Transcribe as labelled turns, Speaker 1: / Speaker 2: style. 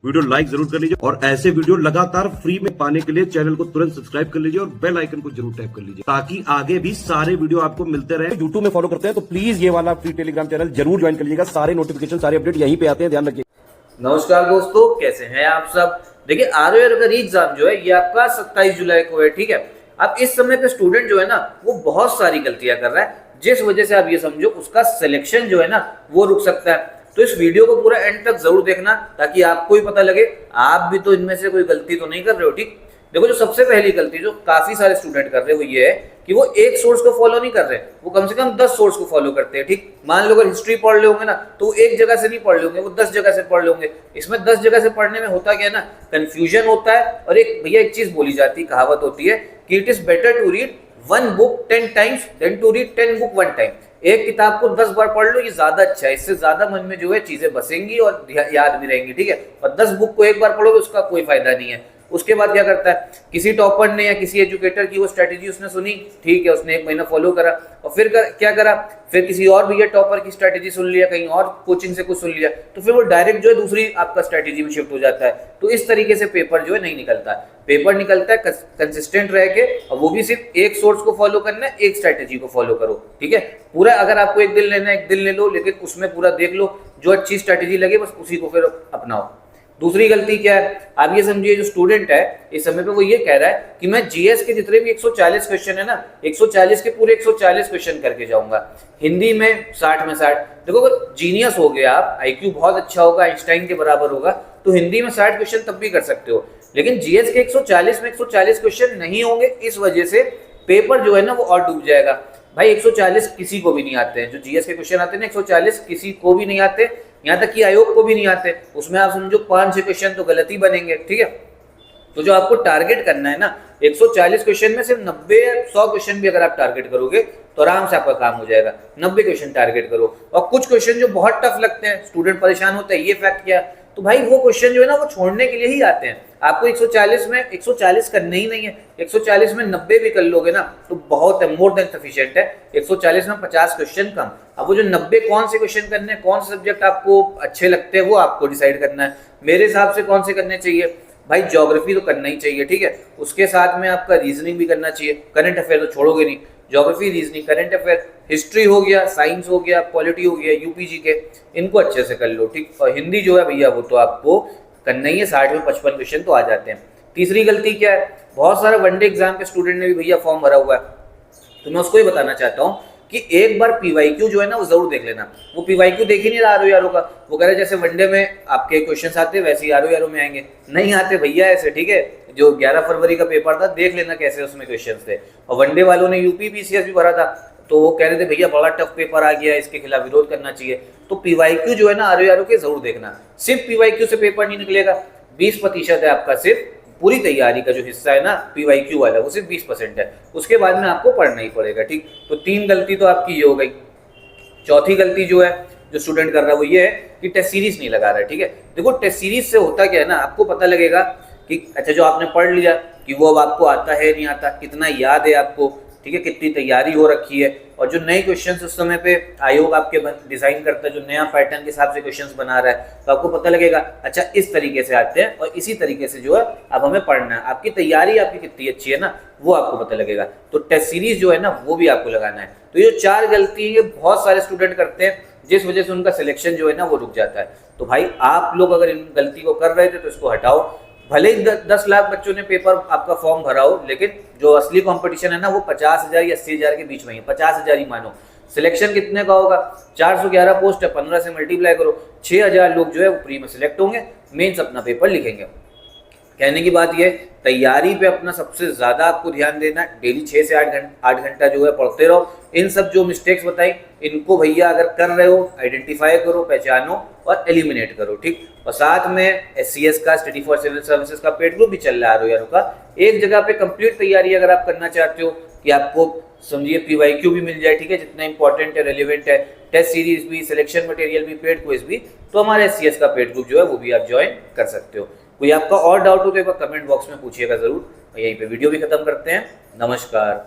Speaker 1: Video like जरूर कर लीजिए और ऐसे वीडियो लगातार फ्री में पाने के लिए चैनल को तुरंत सब्सक्राइब कर लीजिए और बेल आइकन को जरूर टैप कर लीजिए ताकि आगे भी सारे वीडियो आपको मिलते रहे। यूट्यूब में फॉलो करते हैं तो प्लीज ये वाला फ्री टेलीग्राम चैनल जरूर ज्वाइन कर लीजिएगा। सारे नोटिफिकेशन सारे अपडेट यहीं पे आते हैं, ध्यान रखिए।
Speaker 2: नमस्कार दोस्तों, कैसे हैं आप सब। देखिए आरओआर का एग्जाम जो है ये आपका 27 जुलाई को है, ठीक है। अब इस समय पे स्टूडेंट जो है ना वो बहुत सारी गलतियां कर रहा है, जिस वजह से आप ये समझो उसका सिलेक्शन जो है ना वो रुक सकता है। तो इस वीडियो को पूरा एंड तक जरूर देखना ताकि आपको ही पता लगे आप भी तो इनमें से कोई गलती तो नहीं कर रहे हो, ठीक। देखो जो सबसे पहली गलती जो काफी सारे स्टूडेंट कर रहे हैं वो ये है कि वो एक सोर्स को फॉलो नहीं कर रहे, वो कम से कम 10 सोर्स को फॉलो करते हैं, ठीक। मान लो अगर हिस्ट्री पढ़ रहे होंगे ना तो वो एक जगह से नहीं पढ़ लेंगे, वो 10 जगह से पढ़ लेंगे। इसमें 10 जगह से पढ़ने में होता क्या है ना, कंफ्यूजन होता है। और एक भैया एक चीज बोली जाती है, कहावत होती है कि it is better to read 1 book 10 times than to read 10 book 1 time. एक किताब को 10 बार पढ़ लो, ये ज्यादा अच्छा है, इससे ज्यादा मन में जो है चीजें बसेंगी और याद भी रहेंगी, ठीक है। और 10 बुक को एक बार पढ़ोगे उसका कोई फायदा नहीं है। उसके बाद क्या करता है, किसी टॉपर ने या किसी एजुकेटर की वो स्ट्रेटेजी उसने सुनी, ठीक है, उसने 1 महीना फॉलो करा और फिर क्या करा, फिर किसी और भैया टॉपर की स्ट्रेटेजी सुन लिया, कहीं और कोचिंग से कुछ सुन लिया, तो फिर वो डायरेक्ट जो है दूसरी आपका स्ट्रेटेजी में शिफ्ट हो जाता है। तो इस तरीके से पेपर जो है नहीं निकलता। पेपर निकलता है कंसिस्टेंट रह के, और वो भी सिर्फ एक सोर्स को फॉलो करना है, एक स्ट्रेटेजी को फॉलो करो, ठीक है। पूरा अगर आपको एक दिन लेना है, एक दिन ले लो, लेकिन उसमें पूरा देख लो, जो अच्छी स्ट्रेटेजी लगे बस उसी को फिर अपनाओ। दूसरी गलती क्या है, आप ये समझिए जो स्टूडेंट है इस समय पे वो ये कह रहा है कि मैं जीएस के जितने भी 140 क्वेश्चन है ना, 140 के पूरे 140 क्वेश्चन करके जाऊंगा। हिंदी में 60 में 60। देखो अगर जीनियस हो गया आप, आईक्यू बहुत अच्छा होगा, आइंस्टाइन के बराबर होगा, तो हिंदी में 60 क्वेश्चन तब भी कर सकते हो। लेकिन जीएस के 140 में 140 क्वेश्चन नहीं होंगे, इस वजह से पेपर जो है ना वो और डूब जाएगा। भाई 140 किसी को भी नहीं आते हैं, जो जीएस के क्वेश्चन आते हैं ना 140 किसी को भी नहीं आते, यहाँ तक कि आयोग को भी नहीं आते। उसमें आप समझो 5-6 क्वेश्चन तो गलत ही बनेंगे, ठीक है। तो जो आपको टारगेट करना है ना, 140 क्वेश्चन में सिर्फ 90 या 100 क्वेश्चन भी अगर आप टारगेट करोगे तो आराम से आपका काम हो जाएगा। 90 क्वेश्चन टारगेट करो। और कुछ क्वेश्चन जो बहुत टफ लगते हैं, स्टूडेंट परेशान होता है, ये फैक्ट क्या, तो भाई वो क्वेश्चन जो है ना वो छोड़ने के लिए ही आते हैं। आपको 140 में 140 करने ही नहीं है, 140 में 90 भी कर लोगे ना तो बहुत है, मोर देन सफिशिएंट है। 140 में 50 क्वेश्चन कम। अब वो जो 90 कौन से क्वेश्चन करने हैं, कौन से सब्जेक्ट आपको अच्छे लगते हैं वो आपको डिसाइड करना है। मेरे हिसाब से कौन से करने चाहिए, भाई ज्योग्राफी तो करना ही चाहिए, ठीक है। उसके साथ में आपका रीजनिंग भी करना चाहिए, करंट अफेयर तो छोड़ोगे नहीं। Geography, reasoning, current affair, history हो गया, साइंस हो गया, पॉलिटी हो गया, यूपीजी के, इनको अच्छे से कर लो, ठीक। और हिंदी जो है भैया वो तो आपको करना ही है, 60 में 55 क्वेश्चन तो आ जाते हैं। तीसरी गलती क्या है, बहुत सारा वनडे एग्जाम के स्टूडेंट ने भी भैया फॉर्म भरा हुआ है, तो मैं उसको ही बताना चाहता हूँ कि एक बार पीवाईक्यू जो है ना वो जरूर देख लेना। वो पीवाईक्यू देख ही नहीं रहा आरओआर का, वो कह रहे जैसे वनडे में आपके क्वेश्चंस आते हैं वैसे ही आरओआर में आएंगे। नहीं आते भैया ऐसे, ठीक है। जो 11 फरवरी का पेपर था देख लेना कैसे उसमें क्वेश्चंस थे। और वनडे वालों ने यूपी पीसीएस भी भरा था, तो वो कह रहे थे भैया बड़ा टफ पेपर आ गया, इसके खिलाफ विरोध करना चाहिए। तो पीवाईक्यू जो है ना आरओआर के जरूर देखना। सिर्फ पीवाईक्यू से पेपर नहीं निकलेगा, 20% है आपका सिर्फ पूरी तैयारी का जो हिस्सा है ना पीवाईक्यू वाला, वो सिर्फ 20% है। उसके बाद में आपको पढ़ना ही पड़ेगा, ठीक। तो 3 गलती तो आपकी ये हो गई। चौथी गलती जो है जो स्टूडेंट कर रहा है वो ये है कि टेस्ट सीरीज नहीं लगा रहा है, ठीक है। देखो टेस्ट सीरीज से होता क्या है ना, आपको पता लगेगा कि अच्छा जो आपने पढ़ लिया कि वो अब आपको आता है नहीं आता, कितना याद है आपको, ठीक है, कितनी तैयारी हो रखी है। और जो नए क्वेश्चंस उस समय पे आयोग आपके डिजाइन करता है, जो नया पैटर्न के हिसाब से क्वेश्चंस बना रहा है, तो आपको पता लगेगा अच्छा इस तरीके से आते हैं और इसी तरीके से जो है अब हमें पढ़ना है। आपकी तैयारी आपकी कितनी अच्छी है ना वो आपको पता लगेगा। तो टेस्ट सीरीज जो है ना वो भी आपको लगाना है। तो ये 4 गलती ये बहुत सारे स्टूडेंट करते हैं, जिस वजह से उनका सिलेक्शन जो है ना वो रुक जाता है। तो भाई आप लोग अगर इन गलती को कर रहे थे तो इसको हटाओ। भले ही 10 लाख बच्चों ने पेपर आपका फॉर्म भरा हो, लेकिन जो असली कंपटीशन है ना वो 50,000 या 80,000 के बीच में ही, 50,000 ही मानो। सिलेक्शन कितने का होगा, 411 पोस्ट है, 15 से मल्टीप्लाई करो, 6,000 लोग जो है वो प्री में सिलेक्ट होंगे, मेंस अपना पेपर लिखेंगे। कहने की बात ये, तैयारी पे अपना सबसे ज्यादा आपको ध्यान देना। डेली 6 से 8 घंटा जो है पढ़ते रहो। इन सब जो मिस्टेक्स बताई इनको भैया अगर कर रहे हो आइडेंटिफाई करो, पहचानो और एलिमिनेट करो, ठीक। और साथ में एससीएस का, स्टडी फॉर सिविल सर्विसेज का पेड ग्रुप भी चल रहा है आरओआर का। एक जगह पे कंप्लीट तैयारी अगर आप करना चाहते हो कि आपको समझिए पीवाईक्यू भी मिल जाए, ठीक है, जितना इंपॉर्टेंट है, रेलिवेंट है, टेस्ट सीरीज भी, सिलेक्शन मटेरियल भी, पेड क्विज भी, तो हमारे एससीएस का पेड ग्रुप जो है वो भी आप ज्वाइन कर सकते हो। कोई आपका और डाउट हो तो एक बार कमेंट बॉक्स में पूछिएगा जरूर। यहीं पे वीडियो भी खत्म करते हैं। नमस्कार।